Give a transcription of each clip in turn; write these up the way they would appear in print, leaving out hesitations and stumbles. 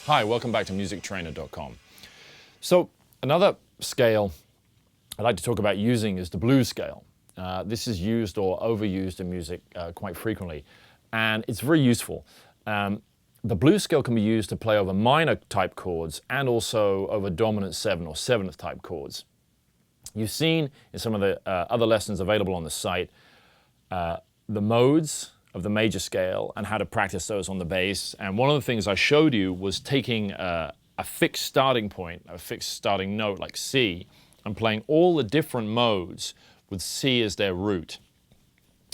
Hi, welcome back to musictrainer.com. So another scale I'd like to talk about using is the blues scale. This is used or overused in music quite frequently, and it's very useful. The blues scale can be used to play over minor type chords and also over dominant 7 or 7th type chords. You've seen in some of the other lessons available on the site the modes of the major scale and how to practice those on the bass. And one of the things I showed you was taking a fixed starting point, a fixed starting note like C, and playing all the different modes with C as their root.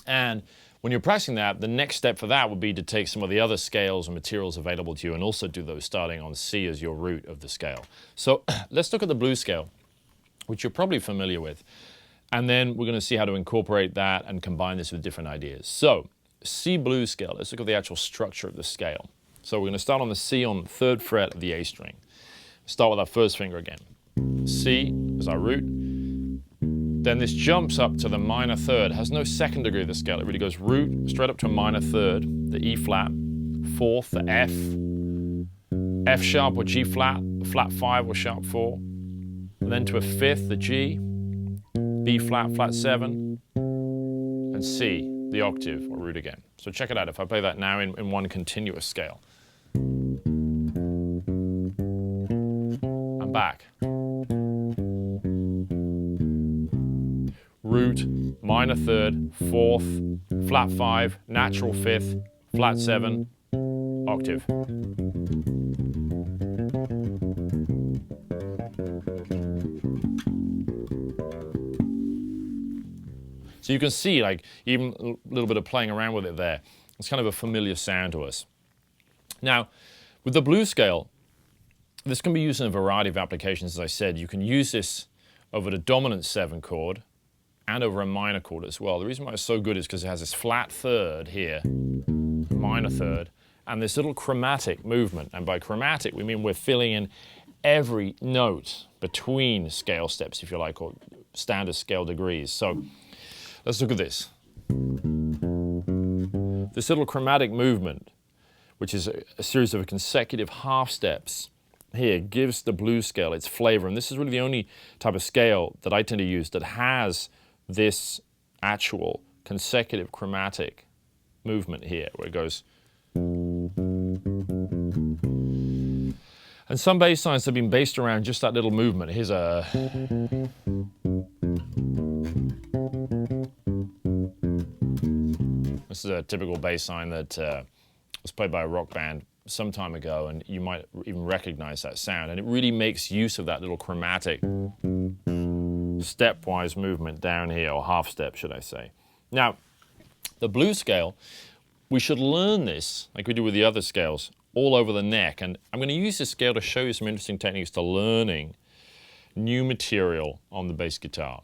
And when you're practicing that, the next step for that would be to take some of the other scales and materials available to you and also do those starting on C as your root of the scale. So let's look at the blues scale, which you're probably familiar with. And then we're going to see how to incorporate that and combine this with different ideas. So C blues scale, let's look at the actual structure of the scale. So we're going to start on the C on the 3rd fret of the A string. Start with our first finger again. C is our root. Then this jumps up to the minor 3rd, has no 2nd degree of the scale. It really goes root straight up to a minor 3rd, the E flat, 4th, the F sharp or G flat, the flat 5 or sharp 4, and then to a 5th, the G, B flat, flat 7, and C, the octave or root again. So check it out if I play that now in one continuous scale. I'm back. Root, minor 3rd, 4th, flat 5, natural 5th, flat 7, octave. So you can see, like, even a little bit of playing around with it there. It's kind of a familiar sound to us. Now, with the blues scale, this can be used in a variety of applications, as I said. You can use this over the dominant 7 chord and over a minor chord as well. The reason why it's so good is because it has this flat 3rd here, minor 3rd, and this little chromatic movement. And by chromatic, we mean we're filling in every note between scale steps, if you like, or standard scale degrees. So let's look at this. This little chromatic movement, which is a series of consecutive half steps here, gives the blues scale its flavor. And this is really the only type of scale that I tend to use that has this actual consecutive chromatic movement here, where it goes. And some bass lines have been based around just that little movement. Here's a. This is a typical bass line that was played by a rock band some time ago, and you might even recognize that sound. And it really makes use of that little chromatic stepwise movement down here, or half step, should I say. Now, the blues scale, we should learn this, like we do with the other scales, all over the neck. And I'm going to use this scale to show you some interesting techniques to learning new material on the bass guitar.